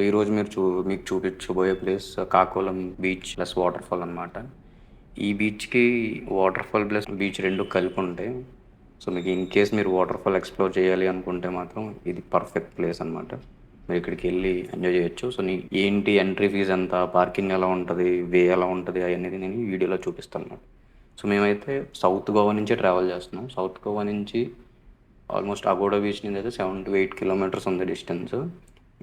ఈరోజు మీకు చూపించబోయే place Kakolam beach plus waterfall అనమాట. ఈ బీచ్‌కి వాటర్ ఫాల్ ప్లస్ బీచ్ 2 కలిపి ఉంటాయి. సో, మీకు ఇన్ కేస్ మీరు వాటర్ ఫాల్ ఎక్స్‌ప్లోర్ చేయాలి అనుకుంటే మాత్రం ఇది పర్ఫెక్ట్ ప్లేస్ అనమాట. మీరు ఇక్కడికెళ్ళి ఎంజాయ్ చేయొచ్చు. సో, ఏంటి ఎంట్రీ ఫీజ్ ఎంత, పార్కింగ్ ఎలా ఉంటది, వే ఎలా ఉంటది అయనేది నేను ఈ వీడియోలో చూపిస్తానన్నమాట. సో, మేమైతే సౌత్ గోవా నుంచే ట్రావెల్ చేస్తున్నాం. సౌత్ గోవా నుంచి ఆల్మోస్ట్ అగోడా బీచ్ నుంచి అయితే 7-8 కిలోమీటర్స్ ఉంది డిస్టెన్స్.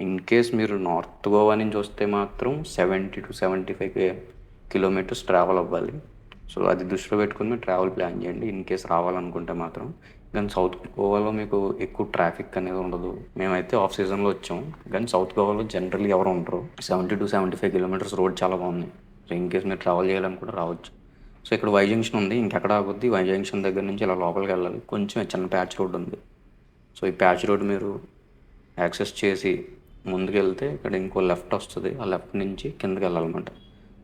ఇన్ కేస్ మీరు నార్త్ గోవా నుంచి వస్తే మాత్రం 70-75 కిలోమీటర్స్ ట్రావెల్ అవ్వాలి. సో అది దృష్టిలో పెట్టుకుని మీరు ట్రావెల్ ప్లాన్ చేయండి ఇన్ కేస్ రావాలనుకుంటే మాత్రం. కానీ సౌత్ గోవాలో మీకు ఎక్కువ ట్రాఫిక్ అనేది ఉండదు. మేమైతే ఆఫ్ సీజన్లో వచ్చాం, కానీ సౌత్ గోవాలో జనరల్లీ ఎవరు ఉండరు. 70-75 కిలోమీటర్స్ రోడ్ చాలా బాగుంది. సో ఇన్ కేస్ మీరు ట్రావెల్ చేయాలనుకుంటే రావచ్చు. సో ఇక్కడ వై జంక్షన్ ఉంది, ఇంకెక్కడ ఆగుద్ది, వై జంక్షన్ దగ్గర నుంచి ఇలా లోపలికి వెళ్ళాలి. కొంచెం చిన్న ప్యాచ్ రోడ్ ఉంది. సో ఈ ప్యాచ్ రోడ్ మీరు యాక్సెస్ చేసి ముందుకెళ్తే ఇక్కడ ఇంకో లెఫ్ట్ వస్తుంది. ఆ లెఫ్ట్ నుంచి కిందకి వెళ్ళాలన్నమాట.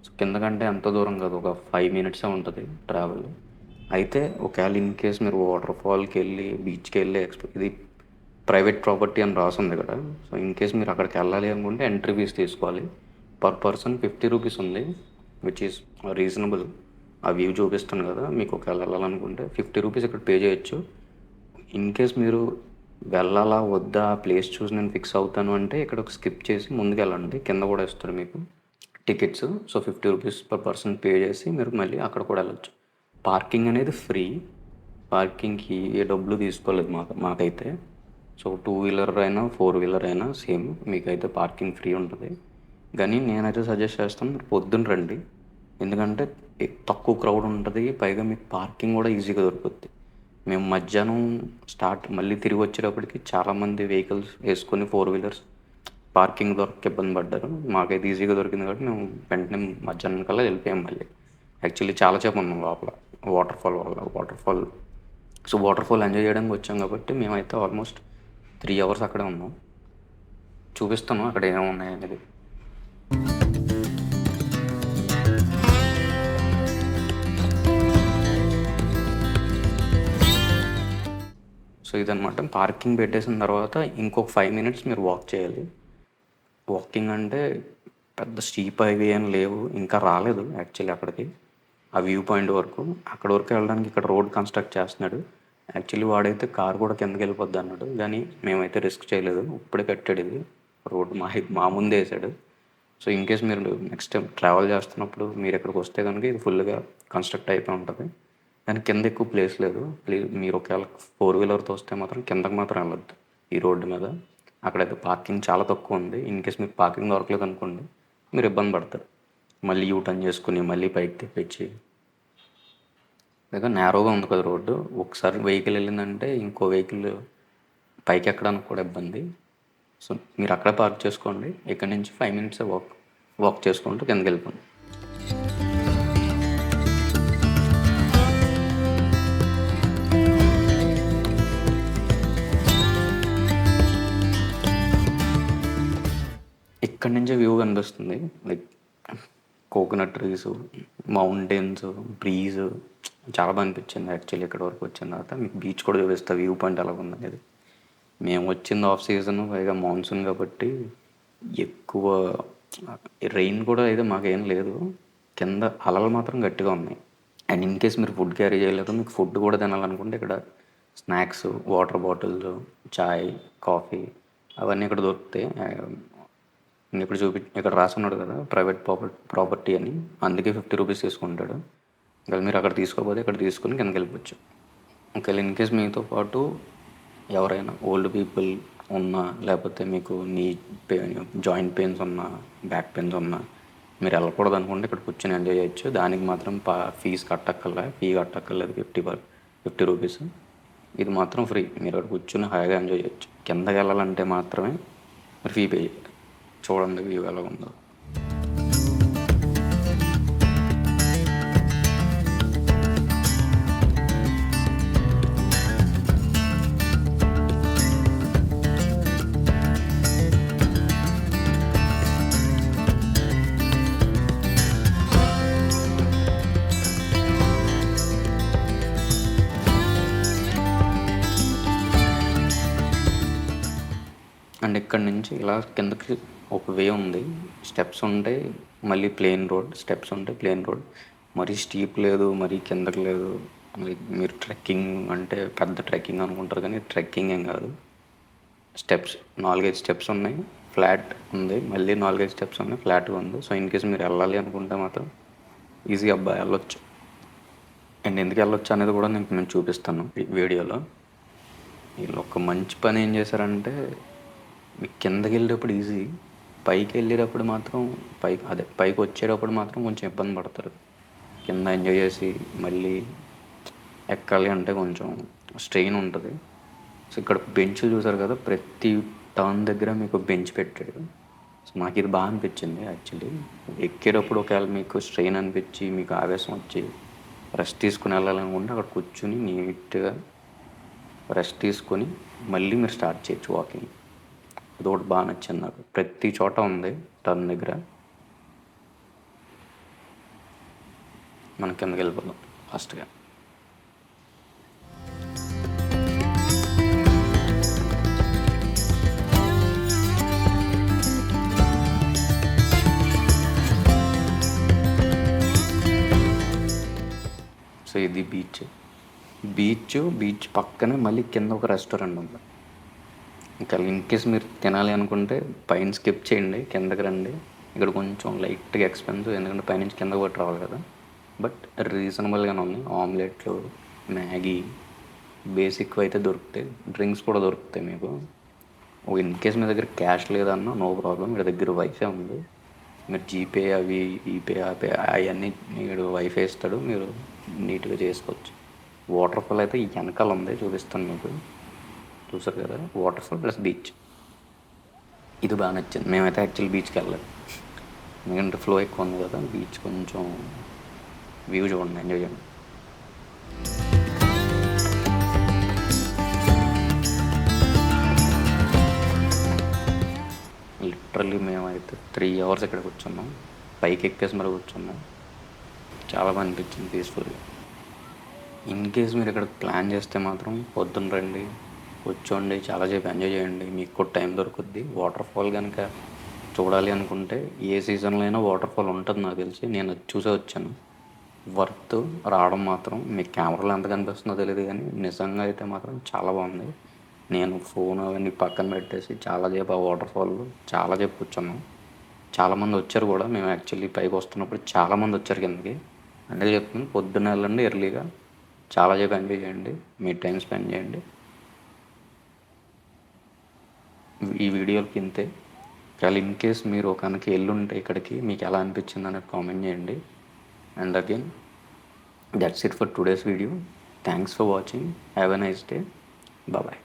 సో కిందకంటే ఎంత దూరం కాదు, ఒక 5 మినిట్సే ఉంటుంది ట్రావెల్. అయితే ఒకవేళ ఇన్ కేస్ మీరు వాటర్ ఫాల్కి వెళ్ళి బీచ్కి వెళ్ళి ఇది ప్రైవేట్ ప్రాపర్టీ అని రాసింది ఇక్కడ. సో ఇన్ కేస్ మీరు అక్కడికి వెళ్ళాలి అనుకుంటే ఎంట్రీ ఫీజ్ తీసుకోవాలి. పర్ పర్సన్ 50 రూపీస్ ఉంది, విచ్ ఈస్ రీజనబుల్. ఆ వ్యూ చూపిస్తాను కదా, మీకు ఒకవేళ వెళ్ళాలనుకుంటే 50 రూపీస్ ఇక్కడ పే చేయొచ్చు. ఇన్ కేస్ మీరు వెళ్ళాలా వద్దా ప్లేస్ చూసి నేను ఫిక్స్ అవుతాను అంటే ఇక్కడ ఒక స్కిప్ చేసి ముందుకు వెళ్ళండి, కింద కూడా ఇస్తారు మీకు tickets. So 50 rupees per person pay చేసి మీరు మళ్ళీ అక్కడ కూడా వెళ్ళొచ్చు. పార్కింగ్ అనేది ఫ్రీ, పార్కింగ్కి ఏ డబ్బులు తీసుకోలేదు మాకైతే. సో 2 వీలర్ అయినా 4 వీలర్ అయినా సేమ్, మీకైతే పార్కింగ్ ఫ్రీ ఉంటుంది. కానీ నేనైతే సజెస్ట్ చేస్తాను మీరు పొద్దున్న రండి, ఎందుకంటే తక్కువ క్రౌడ్ ఉంటుంది, పైగా మీకు పార్కింగ్ కూడా ఈజీగా దొరుకుతుంది. మేము మధ్యాహ్నం మళ్ళీ తిరిగి వచ్చేటప్పటికి చాలామంది వెహికల్స్ వేసుకొని 4 వీలర్స్ పార్కింగ్ దొరక ఇబ్బంది పడ్డారు. మాకైతే ఈజీగా దొరికింది కాబట్టి మేము వెంటనే మధ్యాహ్నం కల్లా వెళ్ళిపోయాం మళ్ళీ. యాక్చువల్లీ చాలాసేపు ఉన్నాం లోపల water fall. So water fall enjoy చేయడానికి వచ్చాం కాబట్టి మేమైతే ఆల్మోస్ట్ 3 అవర్స్ అక్కడే ఉన్నాం. చూపిస్తాను అక్కడ ఏమున్నాయి అనేది. సో ఇదనమాట. పార్కింగ్ పెట్టేసిన తర్వాత ఇంకొక 5 మినిట్స్ మీరు వాక్ చేయాలి. వాకింగ్ అంటే పెద్ద స్టీప్ హైవే అని లేవు, ఇంకా రాలేదు యాక్చువల్లీ అక్కడికి, ఆ వ్యూ పాయింట్ వరకు. అక్కడ వరకు వెళ్ళడానికి ఇక్కడ రోడ్ కన్స్ట్రక్ట్ చేస్తున్నాడు. యాక్చువల్లీ వాడైతే కార్ కూడా కిందకి వెళ్ళిపోద్ది అన్నాడు, కానీ మేమైతే రిస్క్ చేయలేదు. ఇప్పుడే కట్టాడు ఇది రోడ్, మా ముందే వేసాడు. సో ఇన్ కేస్ మీరు నెక్స్ట్ టైం ట్రావెల్ చేస్తున్నప్పుడు మీరు ఇక్కడికి వస్తే కనుక ఇది ఫుల్గా కన్స్ట్రక్ట్ అయిపోయి ఉంటుంది. కానీ కింద ఎక్కువ ప్లేస్ లేదు. మీరు ఒకవేళ 4 వీలర్తో వస్తే మాత్రం కిందకి మాత్రం వెళ్ళొద్దు ఈ రోడ్డు మీద. అక్కడైతే పార్కింగ్ చాలా తక్కువ ఉంది. ఇన్ కేస్ మీకు పార్కింగ్ దొరకలేదు అనుకోండి, మీరు ఇబ్బంది పడతారు. మళ్ళీ యూ టర్న్ చేసుకుని మళ్ళీ పైకి తెప్పించి, లేక నేరోగా ఉంది కదా రోడ్డు, ఒకసారి వెహికల్ వెళ్ళిందంటే ఇంకో వెహికల్ పైకి ఎక్కడానికి కూడా ఇబ్బంది. సో మీరు అక్కడే పార్క్ చేసుకోండి, ఇక్కడ నుంచి 5 మినిట్స్ వాక్ చేసుకుంటూ కిందకి వెళ్ళిపోండి. ఇక్కడి నుంచే వ్యూ కనిపిస్తుంది, like coconut trees, mountains, breeze చాలా బాగా అనిపించింది యాక్చువల్లీ. ఇక్కడ వరకు వచ్చిన తర్వాత మీకు బీచ్ కూడా చూపిస్తా, వ్యూ పాయింట్ ఎలా ఉంది అనేది. మేము వచ్చింది ఆఫ్ సీజన్, పైగా మాన్సూన్ కాబట్టి ఎక్కువ రెయిన్ కూడా అయితే మాకేం లేదు. కింద అలలు మాత్రం గట్టిగా ఉన్నాయి. అండ్ ఇన్ కేస్ మీరు ఫుడ్ క్యారీ చేయలేదు, మీకు ఫుడ్ కూడా తినాలనుకుంటే ఇక్కడ స్నాక్స్, వాటర్ బాటిల్స్, చాయ్, కాఫీ అవన్నీ ఇక్కడ దొరుకుతాయి. ఇప్పుడు ఇక్కడ రాసున్నాడు కదా ప్రైవేట్ ప్రాపర్టీ అని, అందుకే 50 రూపీస్ తీసుకుంటాడు. ఇంకా మీరు అక్కడ తీసుకోకపోతే ఇక్కడ తీసుకుని కిందకి వెళ్ళిపోవచ్చు. ఒకవేళ ఇన్ కేస్ మీతో పాటు ఎవరైనా ఓల్డ్ పీపుల్ ఉన్నా, లేకపోతే మీకు జాయింట్ పెయిన్స్ ఉన్నా, బ్యాక్ పెయిన్స్ ఉన్నా, మీరు వెళ్ళకూడదు అనుకుంటే ఇక్కడ కూర్చొని ఎంజాయ్ చేయొచ్చు. దానికి మాత్రం ఫీ కట్టక్కర్లేదు, 50 రూపీస్. ఇది మాత్రం ఫ్రీ, మీరు అక్కడ కూర్చొని హాయిగా ఎంజాయ్ చేయొచ్చు. కిందకి వెళ్ళాలంటే మాత్రమే మీరు ఫీ పే చేయాలి. చూడండి వ్యూ ఎలా ఉందో. అండ్ ఇక్కడ నుంచి ఇలా కిందకి ఒక వే ఉంది. స్టెప్స్ ఉంటాయి. మళ్ళీ ప్లెయిన్ రోడ్. స్టెప్స్ ఉంటాయి. Plain road. మరీ స్టీప్ లేదు. మరీ కిందకి లేదు. మీరు ట్రెక్కింగ్ అంటే పెద్ద ట్రెక్కింగ్ అనుకుంటారు కానీ ట్రెక్కింగ్ ఏం కాదు. స్టెప్స్ 4-5 స్టెప్స్ ఉన్నాయి. ఫ్లాట్ ఉంది. మళ్ళీ 4-5 స్టెప్స్ ఉన్నాయి. ఫ్లాట్గా ఉంది. సో ఇన్ కేస్ మీరు వెళ్ళాలి అనుకుంటే మాత్రం ఈజీగా వెళ్ళొచ్చు. అండ్ ఎందుకు వెళ్ళొచ్చు అనేది కూడా నేను చూపిస్తాను ఈ వీడియోలో. వీళ్ళు ఒక మంచి పని ఏం చేశారంటే మీకు కిందకి వెళ్ళేటప్పుడు ఈజీ, పైకి వెళ్ళేటప్పుడు మాత్రం పైకి వచ్చేటప్పుడు మాత్రం కొంచెం ఇబ్బంది పడతారు. కింద ఎంజాయ్ చేసి మళ్ళీ ఎక్కాలి అంటే కొంచెం స్ట్రెయిన్ ఉంటుంది. సో ఇక్కడ బెంచ్లు చూసారు కదా, ప్రతి టర్న్ దగ్గర మీకు బెంచ్ పెట్టాడు. సో మాకు ఇది బాగా అనిపించింది యాక్చువల్లీ. ఎక్కేటప్పుడు ఒకవేళ మీకు స్ట్రెయిన్ అనిపించి మీకు ఆవేశం వచ్చి రెస్ట్ తీసుకుని వెళ్ళాలనుకుంటే అక్కడ కూర్చుని నీట్గా రెస్ట్ తీసుకొని మళ్ళీ మీరు స్టార్ట్ చేయొచ్చు వాకింగ్. అది ఒకటి బాగా నచ్చింది నాకు. ప్రతి చోట ఉంది టర్న్ దగ్గర. మనం కిందకి వెళ్ళిపోదాం ఫాస్ట్గా. సో ఇది బీచ్ పక్కనే మళ్ళీ కింద ఒక రెస్టారెంట్ ఉంది. ఇంకా ఇన్కేస్ మీరు తినాలి అనుకుంటే పైన స్కిప్ చేయండి, కిందకి రండి. ఇక్కడ కొంచెం లైట్గా ఎక్స్పెన్సివ్, ఎందుకంటే పైనుంచి కింద కూడా రావాలి కదా. బట్ రీజనబుల్గానే ఉంది. ఆమ్లెట్లు, మ్యాగీ బేసిక్ అయితే దొరుకుతాయి. డ్రింక్స్ కూడా దొరుకుతాయి మీకు. ఇన్కేస్ మీ దగ్గర క్యాష్ లేదన్నా నో ప్రాబ్లం, మీ దగ్గర వైఫై ఉంది. మీరు జీపే అవి ఈపే అవన్నీ మీరు వైఫై ఇస్తాడు, మీరు నీట్గా చేసుకోవచ్చు. వాటర్ ఫాల్ అయితే ఈ వెనకాల ఉంది, చూపిస్తాను మీకు. చూసారు కదా, వాటర్ ఫాల్ ప్లస్ బీచ్. ఇది బాగా నచ్చింది. మేమైతే యాక్చువల్లీ బీచ్కి వెళ్ళలేదు, ఎందుకంటే ఫ్లో ఎక్కువ ఉంది కదా. బీచ్ కొంచెం వ్యూ చూడండి, ఎంజాయ్ చేయండి. లిటరల్లీ మేమైతే 3 hours ఇక్కడ కూర్చున్నాం. పైకి ఎక్కేసి మరి కూర్చున్నాం. చాలా బాగా అనిపించింది పీస్ఫుల్గా. ఇన్ కేస్ మీరు ఇక్కడ ప్లాన్ చేస్తే మాత్రం పొద్దున్న రండి, కూర్చోండి, చాలాసేపు ఎంజాయ్ చేయండి. మీకు కూడా టైం దొరుకుద్ది. వాటర్ ఫాల్ కనుక చూడాలి అనుకుంటే ఏ సీజన్లో అయినా వాటర్ ఫాల్ ఉంటుంది నాకు తెలిసి. నేను అది చూసే వచ్చాను. వర్త్ రావడం మాత్రం మీకు కెమెరాలో ఎంత కనిపిస్తుందో తెలియదు కానీ నిజంగా అయితే మాత్రం చాలా బాగుంది. నేను ఫోన్ అవన్నీ పక్కన పెట్టేసి చాలాసేపు ఆ వాటర్ ఫాల్లో చాలాసేపు కూర్చున్నాం. చాలామంది వచ్చారు కూడా. మేము యాక్చువల్లీ పైకి వస్తున్నప్పుడు చాలామంది వచ్చారు కిందకి. అంటే చెప్తున్నాను, పొద్దున్న వెళ్ళండి ఎర్లీగా, చాలాసేపు ఎంజాయ్ చేయండి, మీ టైం స్పెండ్ చేయండి. ఈ వీడియోకి ఇంతే. ఒకవేళ ఇన్ కేస్ మీరు కనుక ఎల్లుంటే ఇక్కడికి మీకు ఎలా అనిపించింది అనేది కామెంట్ చేయండి. And again that's it for today's video. Thanks for watching. Have a nice day. Bye.